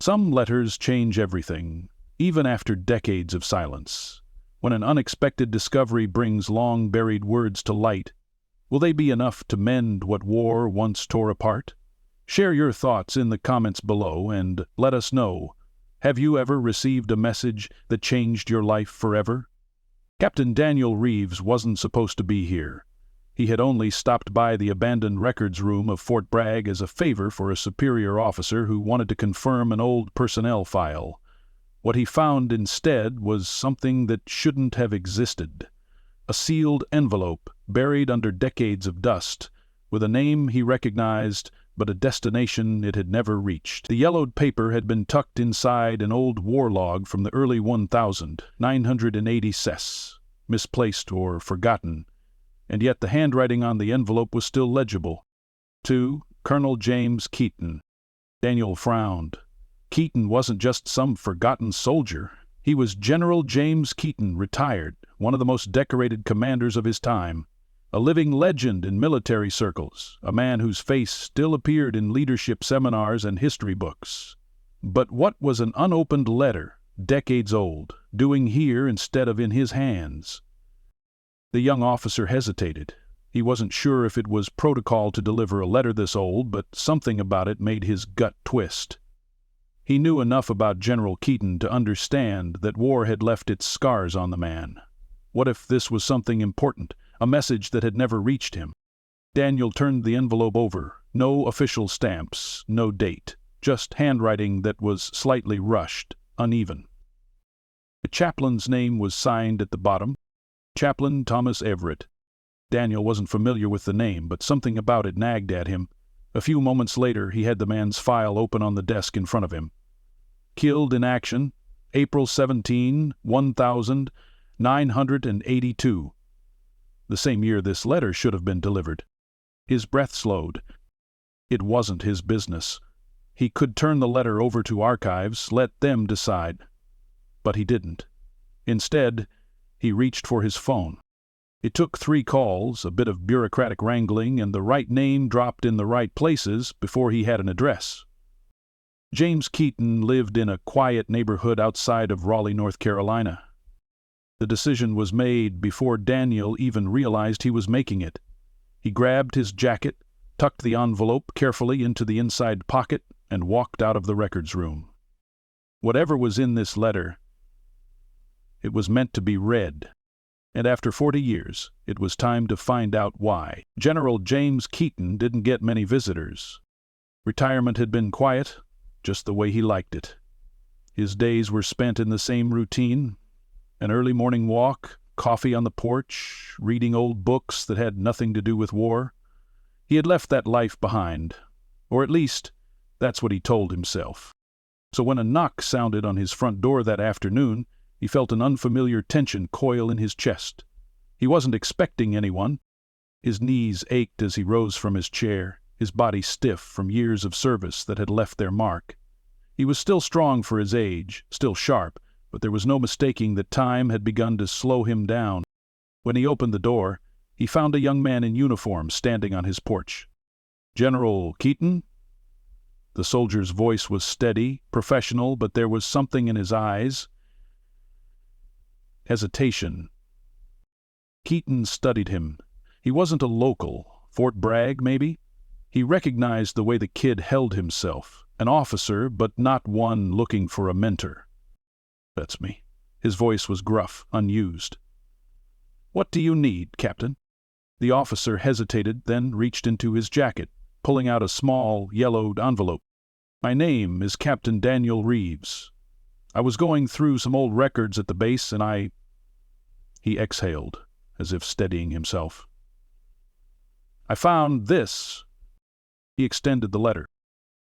Some letters change everything, even after decades of silence. When an unexpected discovery brings long-buried words to light, will they be enough to mend what war once tore apart? Share your thoughts in the comments below and let us know. Have you ever received a message that changed your life forever? Captain Daniel Reeves wasn't supposed to be here. He had only stopped by the abandoned records room of Fort Bragg as a favor for a superior officer who wanted to confirm an old personnel file. What he found instead was something that shouldn't have existed. A sealed envelope buried under decades of dust, with a name he recognized but a destination it had never reached. The yellowed paper had been tucked inside an old war log from the early 1980s, misplaced or forgotten, and yet the handwriting on the envelope was still legible. To Colonel James Keaton. Daniel frowned. Keaton wasn't just some forgotten soldier. He was General James Keaton, retired, one of the most decorated commanders of his time, a living legend in military circles, a man whose face still appeared in leadership seminars and history books. But what was an unopened letter, decades old, doing here instead of in his hands? The young officer hesitated. He wasn't sure if it was protocol to deliver a letter this old, but something about it made his gut twist. He knew enough about General Keaton to understand that war had left its scars on the man. What if this was something important, a message that had never reached him? Daniel turned the envelope over. No official stamps, no date, just handwriting that was slightly rushed, uneven. The chaplain's name was signed at the bottom. Chaplain Thomas Everett. Daniel wasn't familiar with the name, but something about it nagged at him. A few moments later, he had the man's file open on the desk in front of him. Killed in action, April 17, 1982. The same year this letter should have been delivered. His breath slowed. It wasn't his business. He could turn the letter over to archives, let them decide. But he didn't. Instead, he reached for his phone. It took 3 calls, a bit of bureaucratic wrangling, and the right name dropped in the right places before he had an address. James Keaton lived in a quiet neighborhood outside of Raleigh, North Carolina. The decision was made before Daniel even realized he was making it. He grabbed his jacket, tucked the envelope carefully into the inside pocket, and walked out of the records room. Whatever was in this letter, it was meant to be read. And after 40 years, it was time to find out why. General James Keaton didn't get many visitors. Retirement had been quiet, just the way he liked it. His days were spent in the same routine: an early morning walk, coffee on the porch, reading old books that had nothing to do with war. He had left that life behind, or at least, that's what he told himself. So when a knock sounded on his front door that afternoon, he felt an unfamiliar tension coil in his chest. He wasn't expecting anyone. His knees ached as he rose from his chair, his body stiff from years of service that had left their mark. He was still strong for his age, still sharp, but there was no mistaking that time had begun to slow him down. When he opened the door, he found a young man in uniform standing on his porch. "General Keaton?" The soldier's voice was steady, professional, but there was something in his eyes. Hesitation. Keaton studied him. He wasn't a local. Fort Bragg, maybe? He recognized the way the kid held himself. An officer, but not one looking for a mentor. "That's me." His voice was gruff, unused. "What do you need, Captain?" The officer hesitated, then reached into his jacket, pulling out a small, yellowed envelope. "My name is Captain Daniel Reeves. I was going through some old records at the base, and He exhaled, as if steadying himself. "I found this." He extended the letter.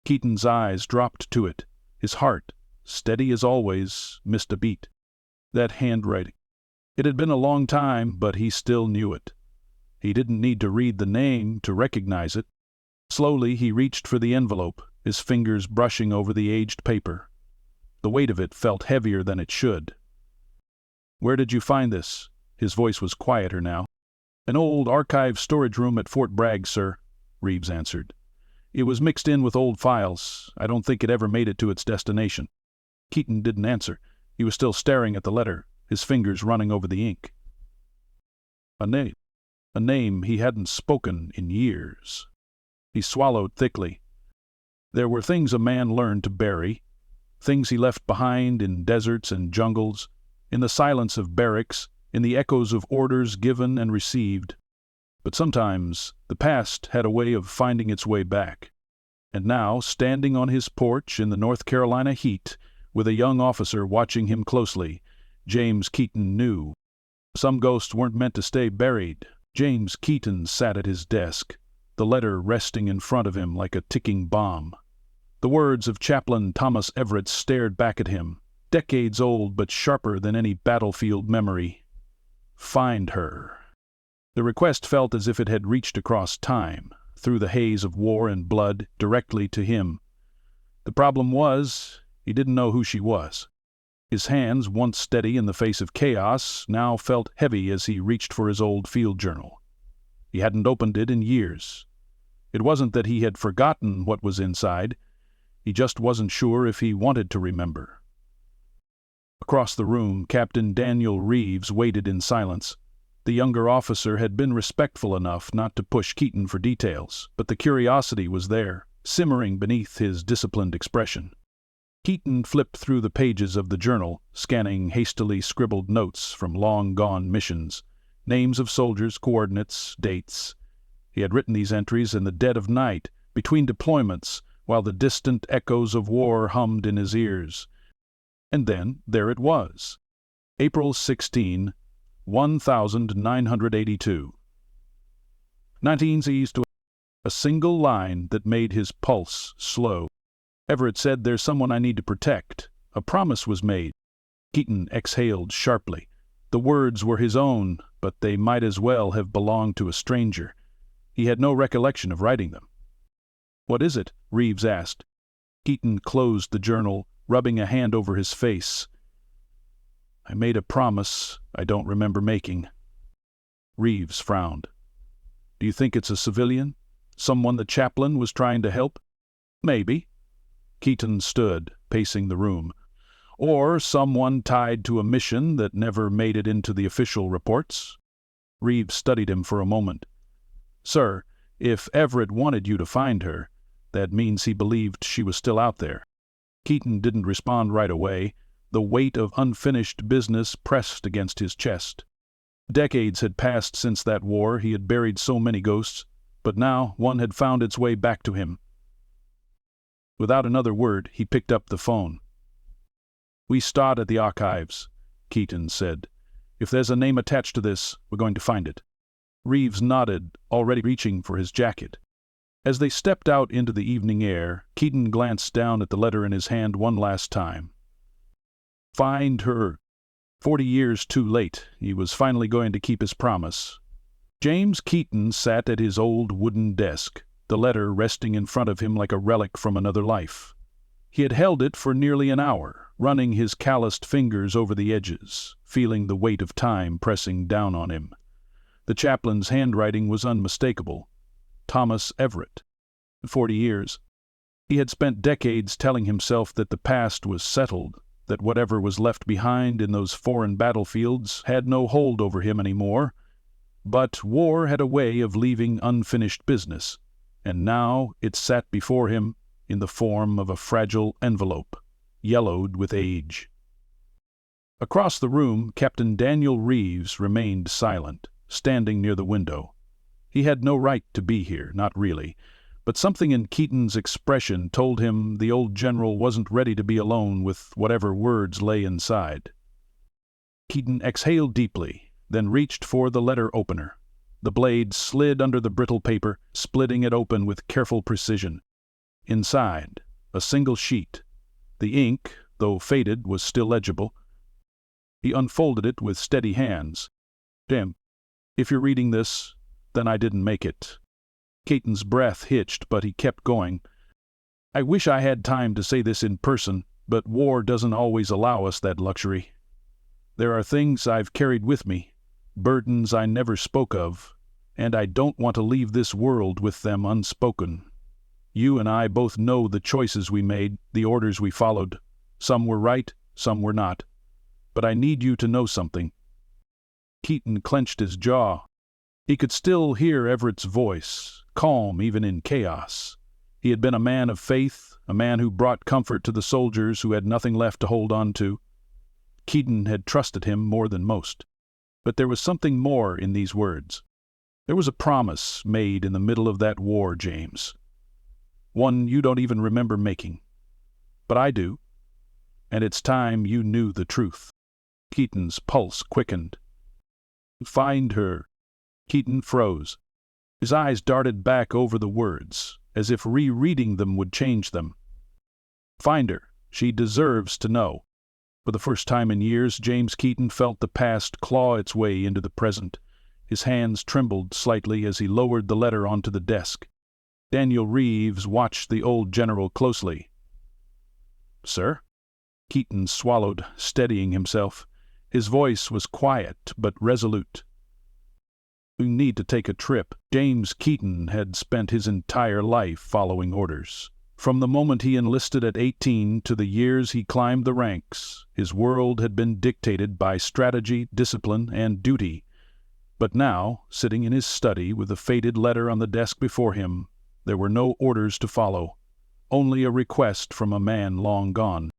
Keaton's eyes dropped to it. His heart, steady as always, missed a beat. That handwriting. It had been a long time, but he still knew it. He didn't need to read the name to recognize it. Slowly he reached for the envelope, his fingers brushing over the aged paper. The weight of it felt heavier than it should. "Where did you find this?" His voice was quieter now. "An old archive storage room at Fort Bragg, sir," Reeves answered. It was mixed in with old files. I don't think it ever made it to its destination." Keaton didn't answer. He was still staring at the letter, his fingers running over the ink. A name he hadn't spoken in years. He swallowed thickly. There were things a man learned to bury, things he left behind in deserts and jungles, in the silence of barracks, in the echoes of orders given and received. But sometimes the past had a way of finding its way back. And now, standing on his porch in the North Carolina heat, with a young officer watching him closely, James Keaton knew. Some ghosts weren't meant to stay buried. James Keaton sat at his desk, the letter resting in front of him like a ticking bomb. The words of Chaplain Thomas Everett stared back at him, decades old but sharper than any battlefield memory. Find her. The request felt as if it had reached across time, through the haze of war and blood, directly to him. The problem was, he didn't know who she was. His hands, once steady in the face of chaos, now felt heavy as he reached for his old field journal. He hadn't opened it in years. It wasn't that he had forgotten what was inside. He just wasn't sure if he wanted to remember. Across the room, Captain Daniel Reeves waited in silence. The younger officer had been respectful enough not to push Keaton for details, but the curiosity was there, simmering beneath his disciplined expression. Keaton flipped through the pages of the journal, scanning hastily scribbled notes from long-gone missions, names of soldiers, coordinates, dates. He had written these entries in the dead of night, between deployments, while the distant echoes of war hummed in his ears. And then there it was. April 16, 1982. 19 seized to a single line that made his pulse slow. Everett said, "There's someone I need to protect." A promise was made. Keaton exhaled sharply. The words were his own, but they might as well have belonged to a stranger. He had no recollection of writing them. "What is it?" Reeves asked. Keaton closed the journal, rubbing a hand over his face. "I made a promise I don't remember making." Reeves frowned. "Do you think it's a civilian? Someone the chaplain was trying to help?" "Maybe." Keaton stood, pacing the room. "Or someone tied to a mission that never made it into the official reports." Reeves studied him for a moment. "Sir, if Everett wanted you to find her, that means he believed she was still out there." Keaton didn't respond right away. The weight of unfinished business pressed against his chest. Decades had passed since that war. He had buried so many ghosts, but now one had found its way back to him. Without another word, he picked up the phone. "We start at the archives," Keaton said. "If there's a name attached to this, we're going to find it." Reeves nodded, already reaching for his jacket. As they stepped out into the evening air, Keaton glanced down at the letter in his hand one last time. Find her. 40 years too late, he was finally going to keep his promise. James Keaton sat at his old wooden desk, the letter resting in front of him like a relic from another life. He had held it for nearly an hour, running his calloused fingers over the edges, feeling the weight of time pressing down on him. The chaplain's handwriting was unmistakable. Thomas Everett. 40 years. He had spent decades telling himself that the past was settled, that whatever was left behind in those foreign battlefields had no hold over him anymore. But war had a way of leaving unfinished business, and now it sat before him in the form of a fragile envelope, yellowed with age. Across the room, Captain Daniel Reeves remained silent, standing near the window. He had no right to be here, not really, but something in Keaton's expression told him the old general wasn't ready to be alone with whatever words lay inside. Keaton exhaled deeply, then reached for the letter opener. The blade slid under the brittle paper, splitting it open with careful precision. Inside, a single sheet. The ink, though faded, was still legible. He unfolded it with steady hands. "Jim, if you're reading this, then I didn't make it." Keaton's breath hitched, but he kept going. "I wish I had time to say this in person, but war doesn't always allow us that luxury. There are things I've carried with me, burdens I never spoke of, and I don't want to leave this world with them unspoken. You and I both know the choices we made, the orders we followed. Some were right, some were not. But I need you to know something." Keaton clenched his jaw. He could still hear Everett's voice, calm even in chaos. He had been a man of faith, a man who brought comfort to the soldiers who had nothing left to hold on to. Keaton had trusted him more than most. But there was something more in these words. There was a promise made in the middle of that war, James. One you don't even remember making. But I do. And it's time you knew the truth. Keaton's pulse quickened. "Find her." Keaton froze. His eyes darted back over the words, as if rereading them would change them. "Find her. She deserves to know." For the first time in years, James Keaton felt the past claw its way into the present. His hands trembled slightly as he lowered the letter onto the desk. Daniel Reeves watched the old general closely. "Sir?" Keaton swallowed, steadying himself. His voice was quiet but resolute. "We need to take a trip." James Keaton had spent his entire life following orders. From the moment he enlisted at 18 to the years he climbed the ranks, his world had been dictated by strategy, discipline, and duty. But now, sitting in his study with the faded letter on the desk before him, there were no orders to follow, only a request from a man long gone.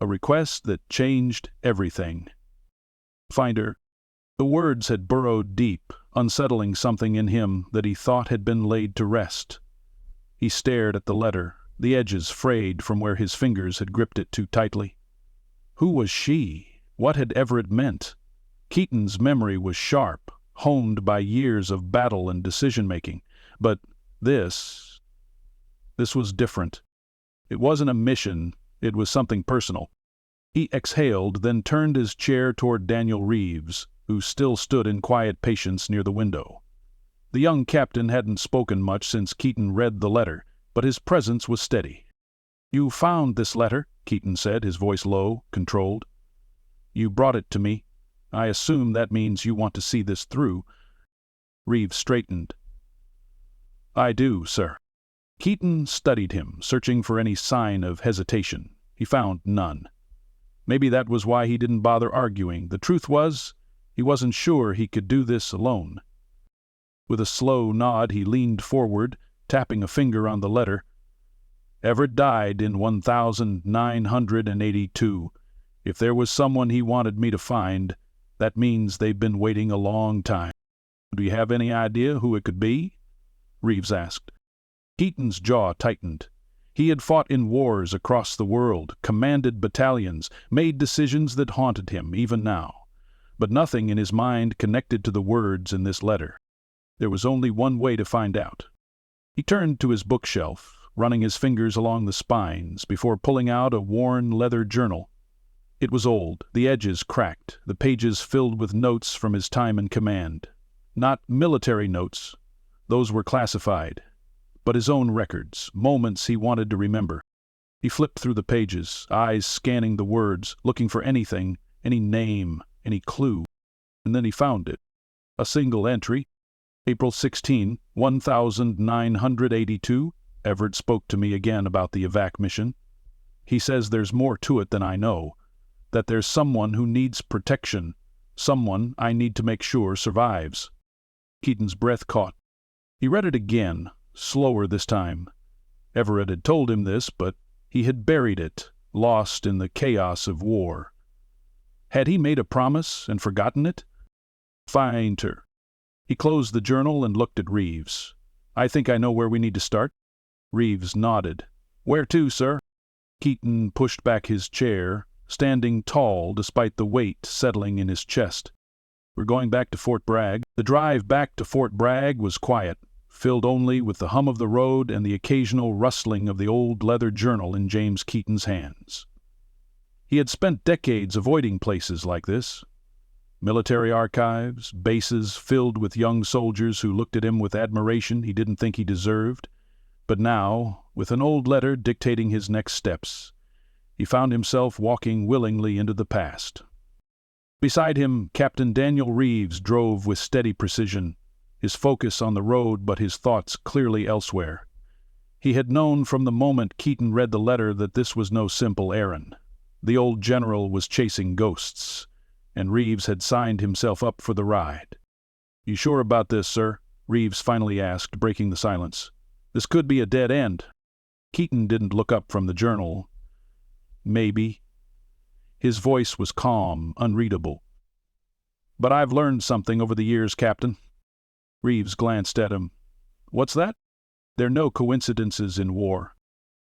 A request that changed everything. "Find her." The words had burrowed deep, unsettling something in him that he thought had been laid to rest. He stared at the letter, the edges frayed from where his fingers had gripped it too tightly. Who was she? What had Everett meant? Keaton's memory was sharp, honed by years of battle and decision-making. But this was different. It wasn't a mission, it was something personal. He exhaled, then turned his chair toward Daniel Reeves, who still stood in quiet patience near the window. The young captain hadn't spoken much since Keaton read the letter, but his presence was steady. "You found this letter," Keaton said, his voice low, controlled. "You brought it to me. I assume that means you want to see this through." Reeves straightened. "I do, sir." Keaton studied him, searching for any sign of hesitation. He found none. Maybe that was why he didn't bother arguing. The truth was, he wasn't sure he could do this alone. With a slow nod, he leaned forward, tapping a finger on the letter. "Everett died in 1982. If there was someone he wanted me to find, that means they've been waiting a long time." "Do you have any idea who it could be?" Reeves asked. Keaton's jaw tightened. He had fought in wars across the world, commanded battalions, made decisions that haunted him even now. But nothing in his mind connected to the words in this letter. There was only one way to find out. He turned to his bookshelf, running his fingers along the spines before pulling out a worn leather journal. It was old, the edges cracked, the pages filled with notes from his time in command. Not military notes. Those were classified. But his own records, moments he wanted to remember. He flipped through the pages, eyes scanning the words, looking for anything, any name, any clue. And then he found it. A single entry. "April 16, 1982. Everett spoke to me again about the evac mission. He says there's more to it than I know, that there's someone who needs protection, someone I need to make sure survives." Keaton's breath caught. He read it again, slower this time. Everett had told him this, but he had buried it, lost in the chaos of war. Had he made a promise and forgotten it? "Find her." He closed the journal and looked at Reeves. "I think I know where we need to start." Reeves nodded. "Where to, sir?" Keaton pushed back his chair, standing tall despite the weight settling in his chest. "We're going back to Fort Bragg." The drive back to Fort Bragg was quiet, filled only with the hum of the road and the occasional rustling of the old leather journal in James Keaton's hands. He had spent decades avoiding places like this. Military archives, bases filled with young soldiers who looked at him with admiration he didn't think he deserved. But now, with an old letter dictating his next steps, he found himself walking willingly into the past. Beside him, Captain Daniel Reeves drove with steady precision, his focus on the road but his thoughts clearly elsewhere. He had known from the moment Keaton read the letter that this was no simple errand. The old general was chasing ghosts, and Reeves had signed himself up for the ride. "You sure about this, sir?" Reeves finally asked, breaking the silence. "This could be a dead end." Keaton didn't look up from the journal. "Maybe." His voice was calm, unreadable. "But I've learned something over the years, Captain." Reeves glanced at him. "What's that?" "There are no coincidences in war."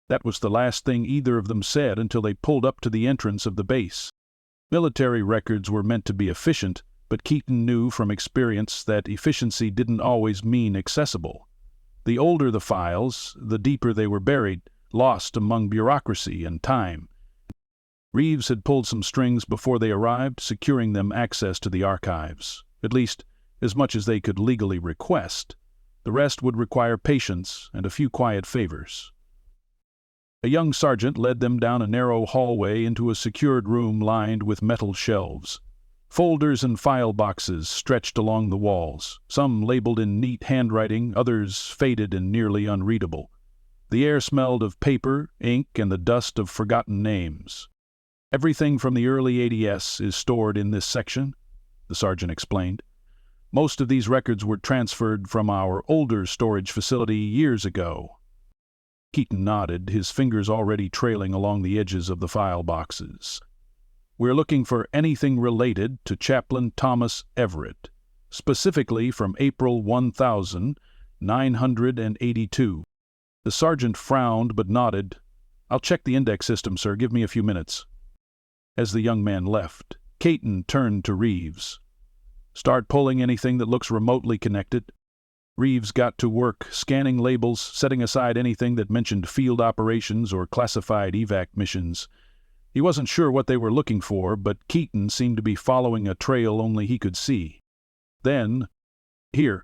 That was the last thing either of them said until they pulled up to the entrance of the base. Military records were meant to be efficient, but Keaton knew from experience that efficiency didn't always mean accessible. The older the files, the deeper they were buried, lost among bureaucracy and time. Reeves had pulled some strings before they arrived, securing them access to the archives, at least as much as they could legally request. The rest would require patience and a few quiet favors. A young sergeant led them down a narrow hallway into a secured room lined with metal shelves. Folders and file boxes stretched along the walls, some labeled in neat handwriting, others faded and nearly unreadable. The air smelled of paper, ink, and the dust of forgotten names. "Everything from the early ADS is stored in this section," the sergeant explained. "Most of these records were transferred from our older storage facility years ago." Keaton nodded, his fingers already trailing along the edges of the file boxes. "We're looking for anything related to Chaplain Thomas Everett, specifically from April 1982. The sergeant frowned but nodded. "I'll check the index system, sir. Give me a few minutes." As the young man left, Keaton turned to Reeves. "Start pulling anything that looks remotely connected." Reeves got to work, scanning labels, setting aside anything that mentioned field operations or classified evac missions. He wasn't sure what they were looking for, but Keaton seemed to be following a trail only he could see. Then, "Here."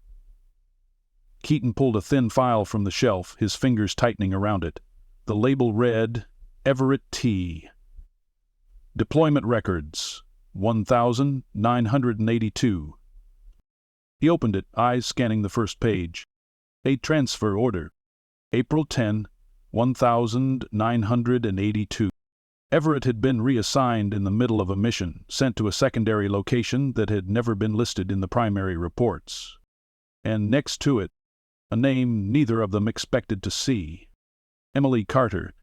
Keaton pulled a thin file from the shelf, his fingers tightening around it. The label read, "Everett T. Deployment Records, 1982. He opened it, eyes scanning the first page. A transfer order. April 10, 1982. Everett had been reassigned in the middle of a mission, sent to a secondary location that had never been listed in the primary reports. And next to it, a name neither of them expected to see. Emily Carter.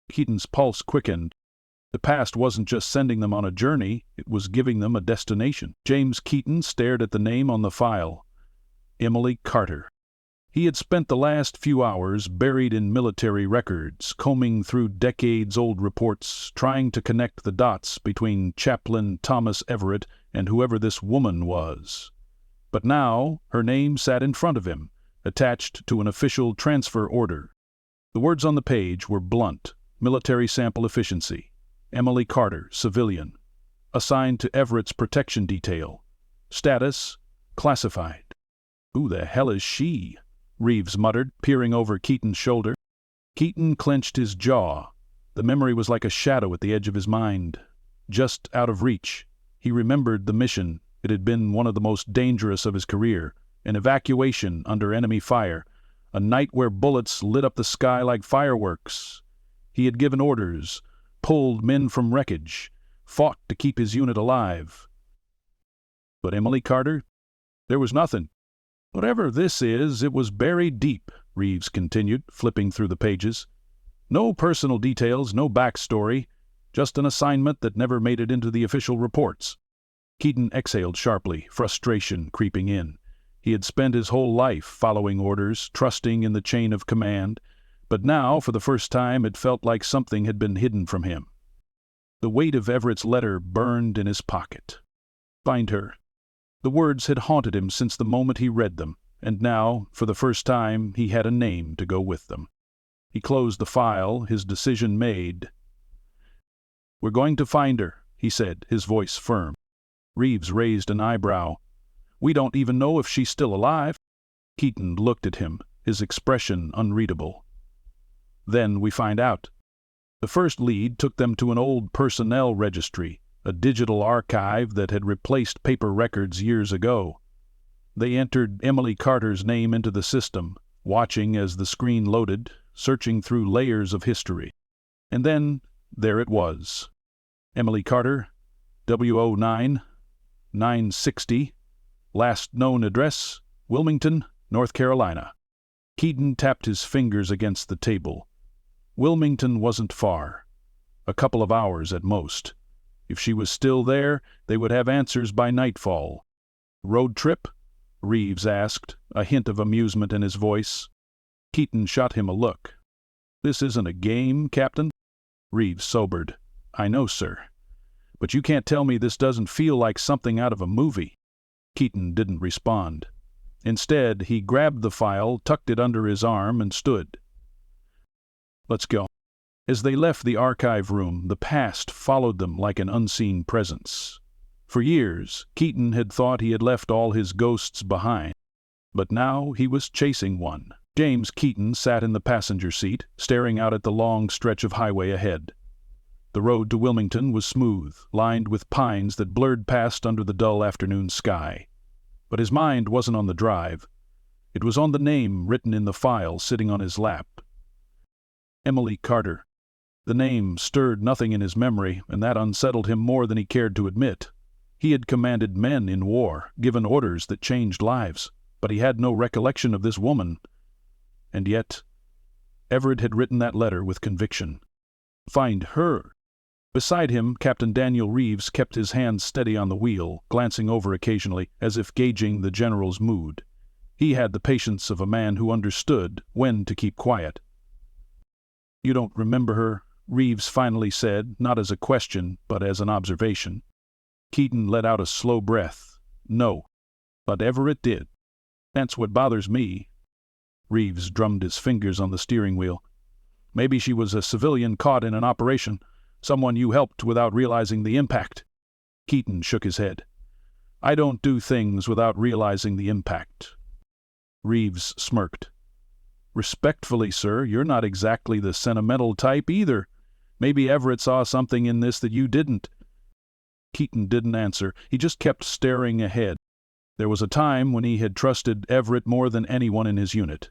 Keaton's pulse quickened. The past wasn't just sending them on a journey, it was giving them a destination. James Keaton stared at the name on the file. Emily Carter. He had spent the last few hours buried in military records, combing through decades-old reports, trying to connect the dots between Chaplain Thomas Everett and whoever this woman was. But now her name sat in front of him, attached to an official transfer order. The words on the page were blunt: military sample efficiency. Emily Carter, civilian. Assigned to Everett's protection detail. Status: classified. "Who the hell is she?" Reeves muttered, peering over Keaton's shoulder. Keaton clenched his jaw. The memory was like a shadow at the edge of his mind. Just out of reach. He remembered the mission. It had been one of the most dangerous of his career. An evacuation under enemy fire. A night where bullets lit up the sky like fireworks. He had given orders, pulled men from wreckage, fought to keep his unit alive. But Emily Carter? There was nothing. "Whatever this is, it was buried deep," Reeves continued, flipping through the pages. "No personal details, no backstory, just an assignment that never made it into the official reports." Keaton exhaled sharply, frustration creeping in. He had spent his whole life following orders, trusting in the chain of command, but now, for the first time, it felt like something had been hidden from him. The weight of Everett's letter burned in his pocket. Find her. The words had haunted him since the moment he read them, and now, for the first time, he had a name to go with them. He closed the file, his decision made. "We're going to find her," he said, his voice firm. Reeves raised an eyebrow. "We don't even know if she's still alive." Keaton looked at him, his expression unreadable. "Then we find out." The first lead took them to an old personnel registry, a digital archive that had replaced paper records years ago. They entered Emily Carter's name into the system, watching as the screen loaded, searching through layers of history. And then, there it was. Emily Carter, WO9, 960, last known address, Wilmington, North Carolina. Keaton tapped his fingers against the table. Wilmington wasn't far. A couple of hours at most. If she was still there, they would have answers by nightfall. Road trip? Reeves asked, a hint of amusement in his voice. Keaton shot him a look. This isn't a game, Captain? Reeves sobered. I know, sir. But you can't tell me this doesn't feel like something out of a movie. Keaton didn't respond. Instead, he grabbed the file, tucked it under his arm, and stood. Let's go. As they left the archive room, the past followed them like an unseen presence. For years, Keaton had thought he had left all his ghosts behind. But now he was chasing one. James Keaton sat in the passenger seat, staring out at the long stretch of highway ahead. The road to Wilmington was smooth, lined with pines that blurred past under the dull afternoon sky. But his mind wasn't on the drive. It was on the name written in the file sitting on his lap. Emily Carter. The name stirred nothing in his memory, and that unsettled him more than he cared to admit. He had commanded men in war, given orders that changed lives, but he had no recollection of this woman. And yet, Everett had written that letter with conviction. Find her. Beside him, Captain Daniel Reeves kept his hands steady on the wheel, glancing over occasionally, as if gauging the general's mood. He had the patience of a man who understood when to keep quiet. You don't remember her, Reeves finally said, not as a question, but as an observation. Keaton let out a slow breath. No, but Everett did. That's what bothers me. Reeves drummed his fingers on the steering wheel. Maybe she was a civilian caught in an operation, someone you helped without realizing the impact. Keaton shook his head. I don't do things without realizing the impact. Reeves smirked. Respectfully, sir, you're not exactly the sentimental type either. Maybe Everett saw something in this that you didn't. Keaton didn't answer. He just kept staring ahead. There was a time when he had trusted Everett more than anyone in his unit.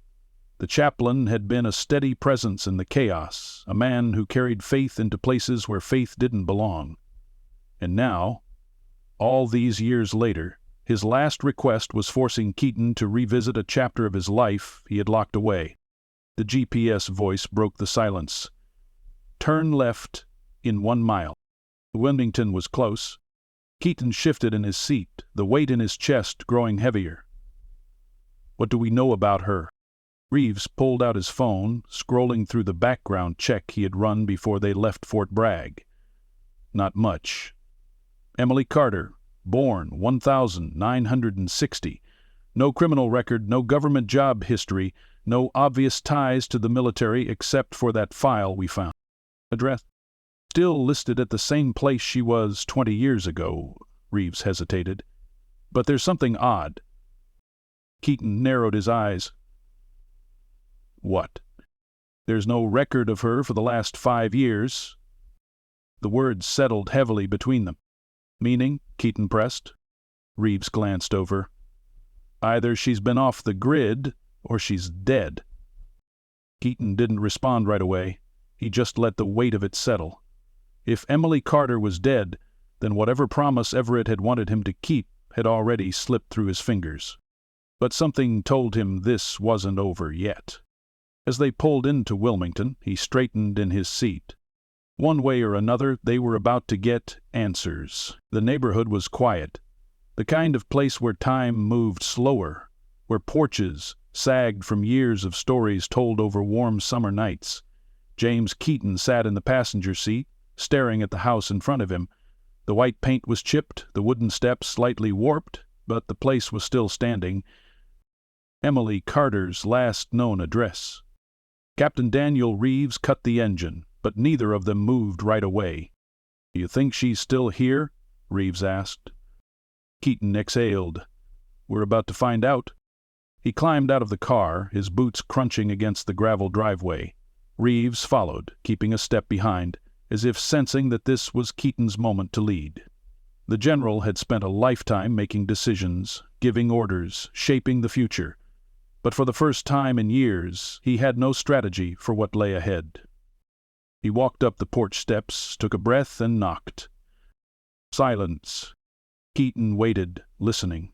The chaplain had been a steady presence in the chaos, a man who carried faith into places where faith didn't belong. And now, all these years later, his last request was forcing Keaton to revisit a chapter of his life he had locked away. The GPS voice broke the silence. Turn left in 1 mile. Wilmington was close. Keaton shifted in his seat, the weight in his chest growing heavier. What do we know about her? Reeves pulled out his phone, scrolling through the background check he had run before they left Fort Bragg. Not much. Emily Carter, born 1960. No criminal record, no government job history, no obvious ties to the military except for that file we found. Address? Still listed at the same place she was 20 years ago, Reeves hesitated. But there's something odd. Keaton narrowed his eyes. What? There's no record of her for the last 5 years. The words settled heavily between them. Meaning? Keaton pressed. Reeves glanced over. Either she's been off the grid, or she's dead. Keaton didn't respond right away. He just let the weight of it settle. If Emily Carter was dead, then whatever promise Everett had wanted him to keep had already slipped through his fingers. But something told him this wasn't over yet. As they pulled into Wilmington, he straightened in his seat. One way or another, they were about to get answers. The neighborhood was quiet, the kind of place where time moved slower, where porches sagged from years of stories told over warm summer nights. James Keaton sat in the passenger seat, staring at the house in front of him. The white paint was chipped, the wooden steps slightly warped, but the place was still standing. Emily Carter's last known address. Captain Daniel Reeves cut the engine, but neither of them moved right away. "Do you think she's still here?" Reeves asked. Keaton exhaled. "We're about to find out." He climbed out of the car, his boots crunching against the gravel driveway. Reeves followed, keeping a step behind, as if sensing that this was Keaton's moment to lead. The general had spent a lifetime making decisions, giving orders, shaping the future. But for the first time in years, he had no strategy for what lay ahead. He walked up the porch steps, took a breath, and knocked. Silence. Keaton waited, listening.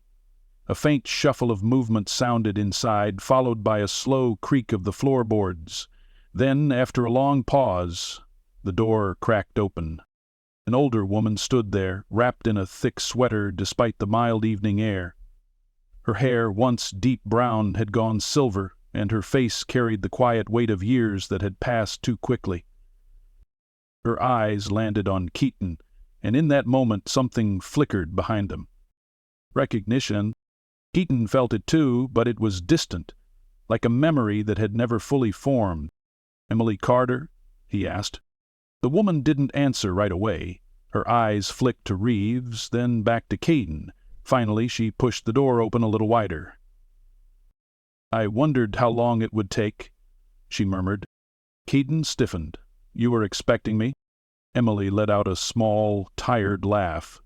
A faint shuffle of movement sounded inside, followed by a slow creak of the floorboards. Then, after a long pause, the door cracked open. An older woman stood there, wrapped in a thick sweater despite the mild evening air. Her hair, once deep brown, had gone silver, and her face carried the quiet weight of years that had passed too quickly. Her eyes landed on Keaton, and in that moment something flickered behind them. Recognition. Keaton felt it too, but it was distant, like a memory that had never fully formed. "Emily Carter?" he asked. The woman didn't answer right away. Her eyes flicked to Reeves, then back to Keaton. Finally, she pushed the door open a little wider. "I wondered how long it would take," she murmured. Keaton stiffened. "You were expecting me?" Emily let out a small, tired laugh.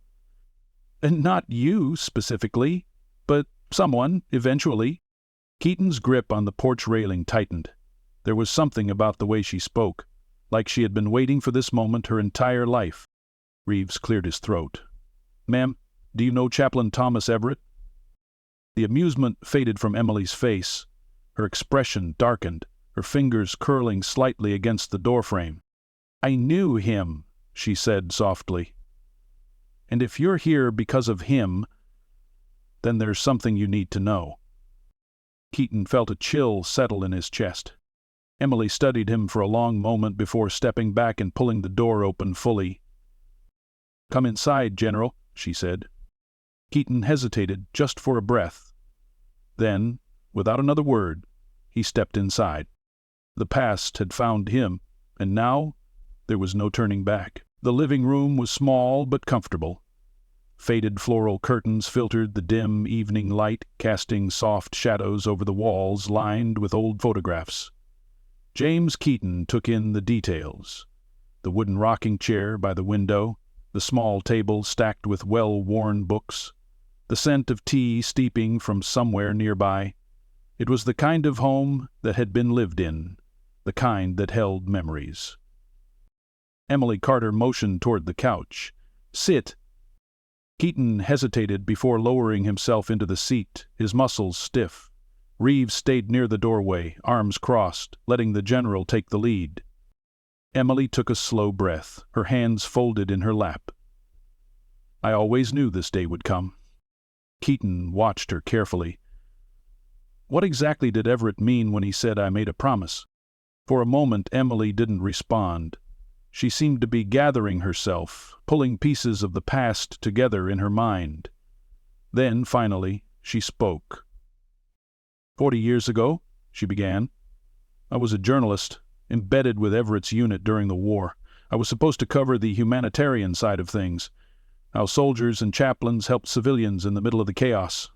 "And not you, specifically, but someone, eventually." Keaton's grip on the porch railing tightened. There was something about the way she spoke, like she had been waiting for this moment her entire life. Reeves cleared his throat. "Ma'am, do you know Chaplain Thomas Everett?" The amusement faded from Emily's face. Her expression darkened, her fingers curling slightly against the doorframe. "I knew him," she said softly. "And if you're here because of him, then there's something you need to know." Keaton felt a chill settle in his chest. Emily studied him for a long moment before stepping back and pulling the door open fully. "Come inside, General," she said. Keaton hesitated just for a breath. Then, without another word, he stepped inside. The past had found him, and now there was no turning back. The living room was small but comfortable. Faded floral curtains filtered the dim evening light, casting soft shadows over the walls lined with old photographs. James Keaton took in the details. The wooden rocking chair by the window, the small table stacked with well-worn books, the scent of tea steeping from somewhere nearby. It was the kind of home that had been lived in, the kind that held memories. Emily Carter motioned toward the couch. "Sit." Keaton hesitated before lowering himself into the seat, his muscles stiff. Reeves stayed near the doorway, arms crossed, letting the general take the lead. Emily took a slow breath, her hands folded in her lap. "I always knew this day would come." Keaton watched her carefully. What exactly did Everett mean when he said, "I made a promise"? For a moment, Emily didn't respond. She seemed to be gathering herself, pulling pieces of the past together in her mind. Then, finally, she spoke. 40 years ago, she began, I was a journalist, embedded with Everett's unit during the war. I was supposed to cover the humanitarian side of things, how soldiers and chaplains helped civilians in the middle of the chaos.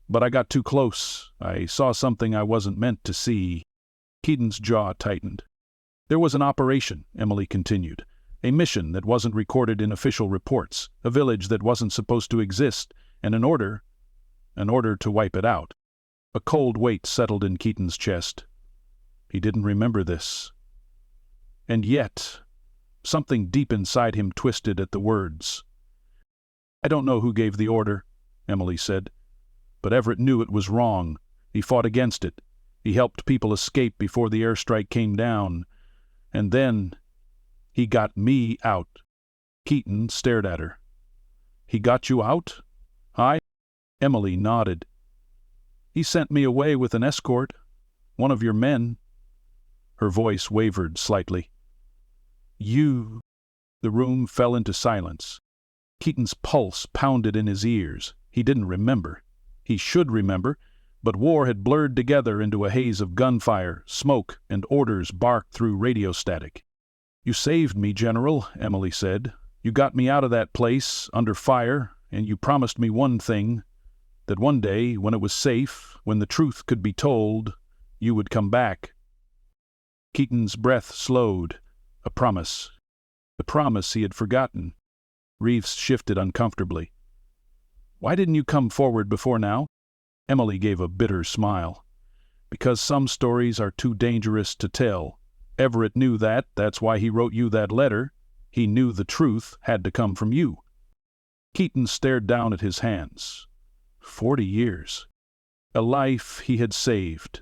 But I got too close. I saw something I wasn't meant to see. Keaton's jaw tightened. There was an operation, Emily continued, a mission that wasn't recorded in official reports, a village that wasn't supposed to exist, and an order to wipe it out. A cold weight settled in Keaton's chest. He didn't remember this. And yet, something deep inside him twisted at the words. "I don't know who gave the order," Emily said, "but Everett knew it was wrong. He fought against it. He helped people escape before the airstrike came down. And then, he got me out." Keaton stared at her. "He got you out?" Emily nodded. "He sent me away with an escort, one of your men." Her voice wavered slightly. "You..." The room fell into silence. Keaton's pulse pounded in his ears. He didn't remember. He should remember, but war had blurred together into a haze of gunfire, smoke, and orders barked through radio static. "You saved me, General," Emily said. "You got me out of that place, under fire, and you promised me one thing, that one day, when it was safe, when the truth could be told, you would come back." Keaton's breath slowed. A promise. The promise he had forgotten. Reeves shifted uncomfortably. "Why didn't you come forward before now?" Emily gave a bitter smile. Because some stories are too dangerous to tell. Everett knew that. That's why he wrote you that letter. He knew the truth had to come from you. Keaton stared down at his hands. 40 years. A life he had saved.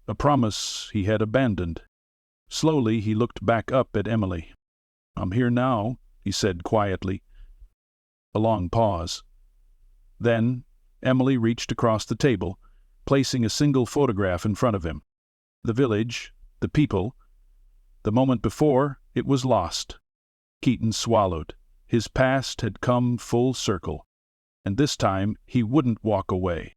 A promise he had abandoned. Slowly he looked back up at Emily. "I'm here now," he said quietly. A long pause. Then Emily reached across the table, placing a single photograph in front of him. The village, the people. The moment before, it was lost. Keaton swallowed. His past had come full circle, and this time he wouldn't walk away.